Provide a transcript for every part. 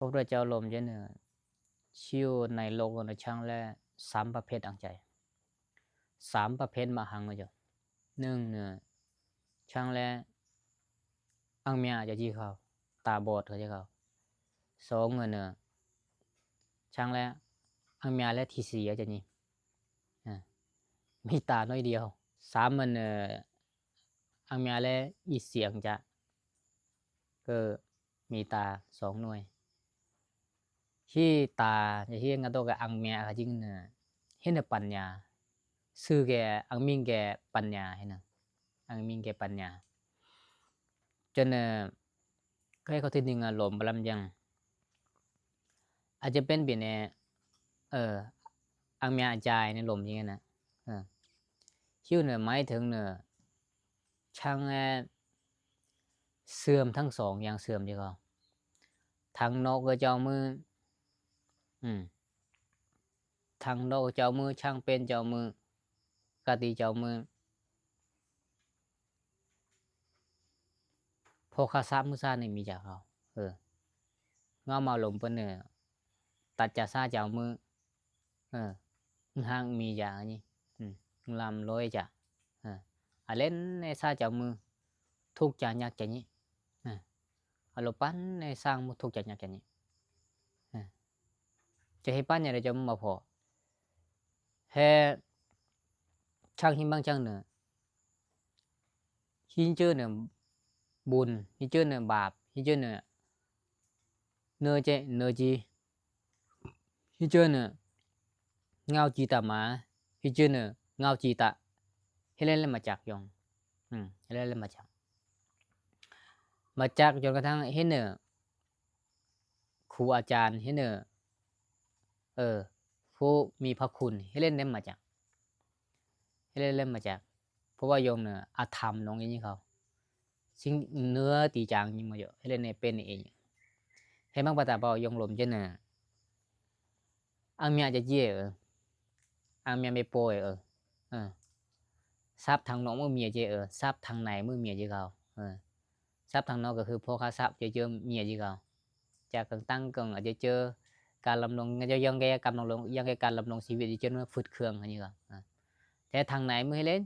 พระพุทธเจ้าลมเจเนอชิวในโลกในช่างและสามประเภทอังใจสามประเภทมาหังมาจ้ะหนึ่งเนี่ยช่างและอังเมียจะจีเขาตาบอดเขาจะเขาสองเนี่ยช่างและอังเมียและทีสีจะนี่มีตาน้อยเดียวสามมันอังเมียและอีเสียงจะก็มีตาสองหน่วยที่ตาอย่างที่งั้นตัวกับอังเมียเขาจริงเนี่ยเห็นปัญญาซื่อแกอังมิงแกปัญญาเห็นนะอังมิงแกปัญญาจนก็ให้เขาที่หนึ่งหลมบลำยังอาจจะเป็นแบบเนี่ยอังเมียใจในหลมอย่างเงี้ยนะคิวเนี่ยหมายถึงเนี่ยช่างเสื่อมทั้งสองอย่างเสื่อมดีกว่าทั้งนอกก็เจ้ามือทั้งนอกเจ้ามือช่างเป็นเจ้ามือกติเจ้ามือพอคาซับมือซ่าเนี่ยมีจากเขางามาหลมเปิ้นเนี่ยตัดจากซาเจ้ามือห้างมีจากนี้ลำร้อยจากเล่นในซาเจ้ามือทุกจากยากจากนี้เราปั้นในสร้างมุทุกจากยากจากนี้จะให้ปั้นอย่างไรจะมาพอให้ช่างหิมบางช่างเนี่ยหินเจอเนี่ยบุญหินเจอเนี่ยบาปหินเจอเนี่ยเนื้อเจเนื้อจีหินเจอเนี่ยเงาจีตามาหินเจอเนี่ยเงาจีตาให้เล่นเล่นมาจากยองให้เล่นเล่นมาจากจนกระทั่งเห็นเนี่ยครูอาจารย์เห็นเนี่ยผู้มีพระคุณให้เล่นเล่นมาจากให้เล่นเล่นมาจากเพราะว่ายงเนี่ยอาธรรมน้องอย่างนี้เขาสิ่งเนื้อตีจางยิ่งมาเยอะให้เล่นในเป็นเองให้บางปตาเปายงลมเจนเนี่ยอังเมียจะเย่อังเมียไม่โปรยทรัพย์ทางน้องมือเมียเจทรัพย์ทางไหนมือเมียเจเขาทรัพย์ทางนอกก็คือพ่อค้าทรัพย์จะเจอเมียเจเขาจากการตั้งกงอาจจะเจอการลำลงจะยังแกการลำลงยังแกการลำลงชีวิตจะเจอเมื่อฝึกเครื่องอะไรอย่างเงี้ยแต่ทางไหนมือให้เล่น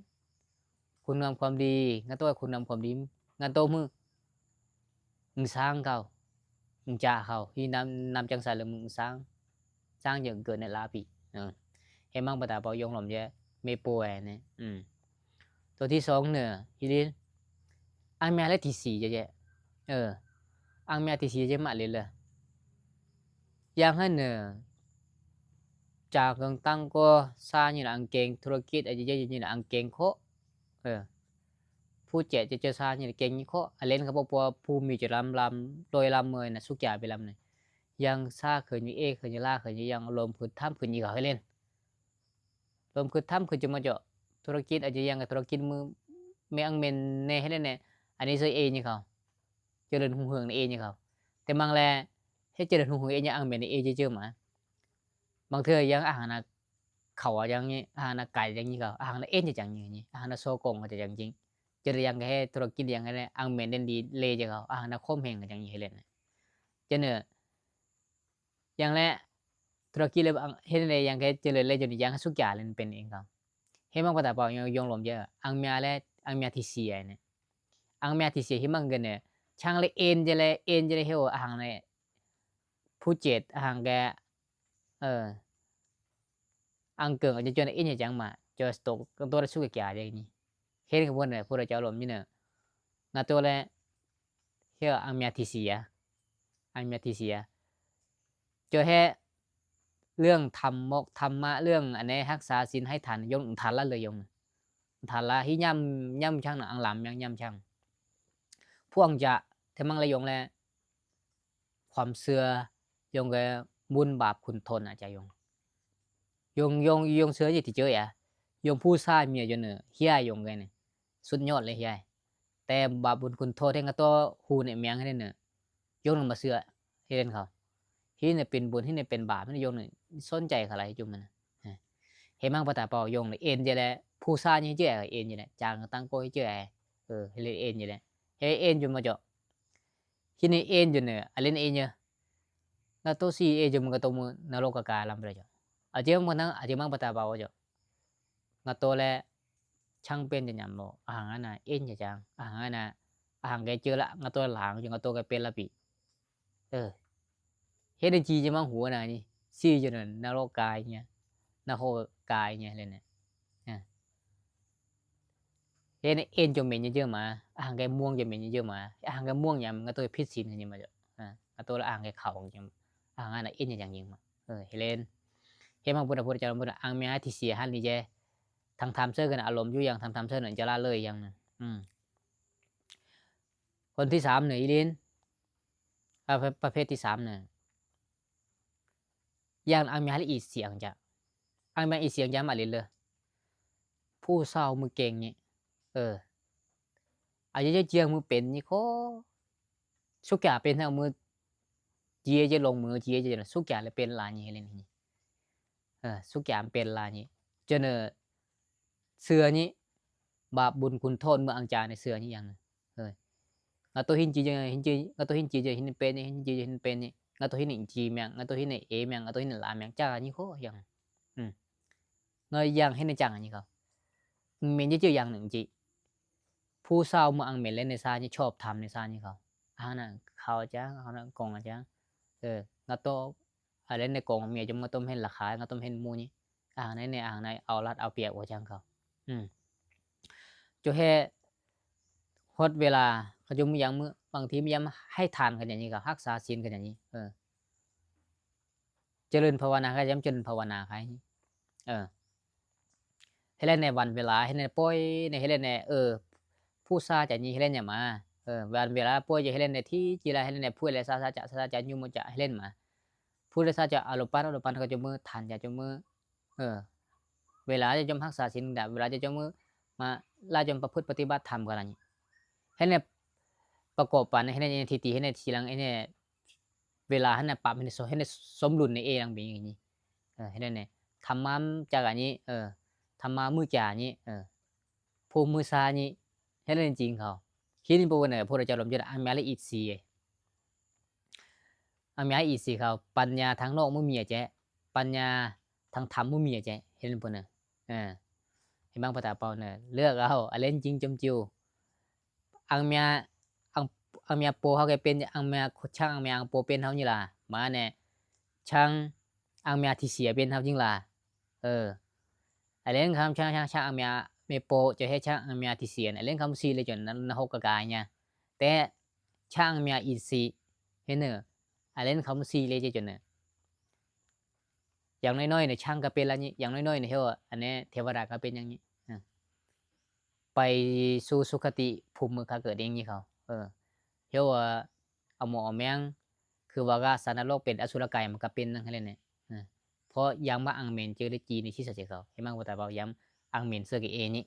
คุณงามความดีงั้นตัวคุณงามความดีงั้นตัวมือสร้างเขาจ่าเขาที่นำจังสารเลยมึงสร้างอย่างเกิดในลาปีเห็นบ้างปะตาเปายงหลอมเยอะไม่ป่วยเนี่ยตัวที่สองเนี่ยทีนี้อังเมียและที่สี่เยอะอังเมียที่สี่เยอะมากเลยอย่างนั้นเนี่ยจากตั้งก็ซาnhư là ăn kènธุรกิจอาจจะnhư là ăn kènโคผู้เจ็ดจะเจอซาnhư là เก่งนี่โคเล่นเขาบอกว่าผู้มีจะลำโดยลำเมยนะสุกยาไปลำเนี่ยยังซาเคยมีเคยมีล่าเคยมียังลมพื้นถ้ำพื้นยี่เขาให้เล่นลมพื้นถ้ำคือจะมาเจาะธุรกิจอาจจะยังธุรกิจมือไม่อังเมนเน่ให้เล่นเนี่ยอันนี้ซื้อนี่เขาเจริญหุ่งเหืองในนี่เขาแต่บางแลให้เจริญหุ่งเหืองยังอังเมนในเจอมาบางเทื่อยังอาหารเขาอย่างนี้อาหารไก่อย่างนี้เขาอาหารจะจังอย่างนี้อาหารโซกงก็จะจังจริงจะเรียงให้ธุรกิจอย่างนี้อังเมนเดนดีเลจะเขาอาหารคมเฮงก็จังนี้เล่นจะเนื้ออย่างแรกธุรกิจเลยเห็นเลยอย่างแค่เจริญเลยจนยังสุกยาเล่นเป็นเองเขาเห็นบางประเทศบอกยงลมเยอะอังเมียและอังเมียที่เสียเนี่ยอังเมียที่เสียที่มังกันเนี่ยช่างเลยจะเลยเหี่ยวอาหารเนี่ยผู้เจ็ดอาหารแกอังเกิงอาจจะจนเอ็นจังมาจอสตกกันตัวละสุกแก่อย่างนี้เห็นขบวนเนี่ยผู้เราจะลมนี่เนอะงาตัวละเฮียอังเมียที่เสียอังเมียที่เสียเจอแค่เรื่องธรรมะเรื่องอันนี้รักษาศีลให้ทานยงทานละเลยยงทานละที่ย่ำช่างหนังอังหลำย่ำช่างพวกจะเทมังระยงแลความเสื่อยงแกบุญบาปคุณทนอาจจะยงเสือจะที่เจอยงผู้ชายเมียจนเนอเฮียยงไงเนี่ยสุดยอดเลยเฮียแต่บาปบุญคุณโทษแทงกับตัวหูเนี่ยเมียงให้เนี่ยยงลงมาเสือให้เล่นเขาที่เนี่ยเป็นบุญที่เนี่ยเป็นบาปที่ยงเนี่ยสนใจอะไรจุ่มมันเห็นมั่งภาษาเปล่ายงเนี่ยเอ็นจะแล้วผู้ชายนี่เจ๊เอ็นจะแล้วจางตั้งโก้ให้เจ๊ให้เล่นเอ็นจะแล้วให้เอ็นจุ่มมาเจาะที่นี่เอ็นจุ่มเนี่ยเล่นเอ็นเยอะ ngato si e jum ngato mu naloka ka alam bra jo aje mang bata ba jo ngato le chang pen ja nyam lo ana en ja chang ana cái chưa la ngato lang jo ngato cái pen la pi he de chi je mang hu na ni si jo na lo kai nya na ho kai nya le ne he ne en jo men je ma cái muông jo men je ma cái muông nyam ngato phit sin ni ma jo ngato la cái khao nyam ana en ja yang ma he len he mangพุทธเจ้าพุทธอังเมียที่เสียหันนี่เจทางธรรมเชื่อกันอารมณ์อยู่อย่างทางธรรมเชื่อหนึ่งจะละเลยอย่างคนที่สามเนี่ยอีลินประเภทที่สามเนี่ยอย่างอังเมียอีเสียงจะอังเมียอีเสียงย้ำอะไรเลยผู้เศร้ามือเก่งนี่อาจจะเจียงมือเป็นนี่เขาสุกยาเป็นทั้งมือเจียจะลงมือเจียจะสุกยาเลยเป็นลายนี่เลยนี่สุกยามเป็นลายนี้เจเนอเสือนี้บาปบุญคุณโทษเมื่ออังจาในเสือนี้อย่างงาตัวหินจีจะหินจีงาตัวหินจีจะหินเป็นนี่หินจีจะหินเป็นนี่งาตัวหินหนึ่งจีแมงงาตัวหินหนึ่งเอแมงงาตัวหินหนึ่งลาแมงจ้านี่เขาอย่างเงยอย่างให้ในจังอันนี้เขาเมนจะเจออย่างหนึ่งจีผู้เศร้าเมื่ออังเมนเล่นในซานี่ชอบทำในซานี่เขาน่ะเขาจ้าเขาน่ะกองจ้างาตัวอะไรในกองเมียจะมาต้มเห็นราคาก็ต้มเห็นมูนี่ในเอารัดเอาเปรียบว่าจังเขาจะให้ฮดเวลาเขาจะมีอย่างมือบางทีมีอย่างให้ทานกันอย่างนี้ก็รักษาศีลกันอย่างนี้เจริญภาวนาก็ย้ำเจริญภาวนาใครให้เล่นในวันเวลาให้เล่นป่วยในให้เล่นในผู้ซาจากนี้ให้เล่นอย่ามาวันเวลาป่วยจะให้เล่นในที่จีราให้เล่นในผู้อะไรซาจะยุ่งจะให้เล่นมาผู้ใดซาจะอารมณ์ก็จะมือทานจะมือเวลาจะจมรักษาศีลดาเวลาจะจมมือมาลาจมประพฤติปฏิบัติธรรมกันอะไรนี้ให้เนี่ยประกอบปันให้เนี่ยทีให้เนี่ยทีหลังให้เนี่ยเวลาให้เนี่ยปรับให้เนี่ยสมดุลในลังเป็นอย่างนี้ให้เนี่ยทำมาจากอันนี้ทำมามือจ่านี้ผู้มือซานี้ให้เนี่ยจริงเขาคิดในประวัติเนี่ยพระเจ้าลมจะอันแม้ละอีกสี่อันแม้อีกสี่เขาปัญญาทางโลกไม่มีแจ๊ปัญญาทางธรรมไม่มีแจ๊เห็นปุ่นเนี่ยเห็นบางภาษาเปล่าเนี่ยเลือกเอาอะไรจริงจมจิวอังเมียโปเขาแกเป็นอังเมียช่างอังเมียโปเป็นเขานี่ล่ะมาเนี่ยช่างอังเมียที่เสียเป็นเขาจริงล่ะอะไรนั่นคำช่างอังเมียเมโปจะให้ช่างอังเมียที่เสียอะไรนั่นคำซีเลยจนนั้นนหกกายเนี่ยแต่ช่างอังเมียอีซีเห็นเนอะอะไรนั่นคำซีเลยจนเนี่ยอย่างน้อยๆเนี่ยช่างก็เป็นแล้วนี่อย่างน้อยๆเนี่ยเท่าอันนี้เทวดาก็เป็นอย่างนี้ไปสู่สุคติภูมิเขาเกิดเองนี่เขาเท่าเอาหมอแมงคือว่าก็สารโลกเป็นอสุรกายมันก็เป็นนั่นแหละเนี่ยเพราะยังมาอังเมนเจอได้จีในที่สัจเขาให้มากกว่าแต่เราย้ำอังเมนเสือกับเอนี่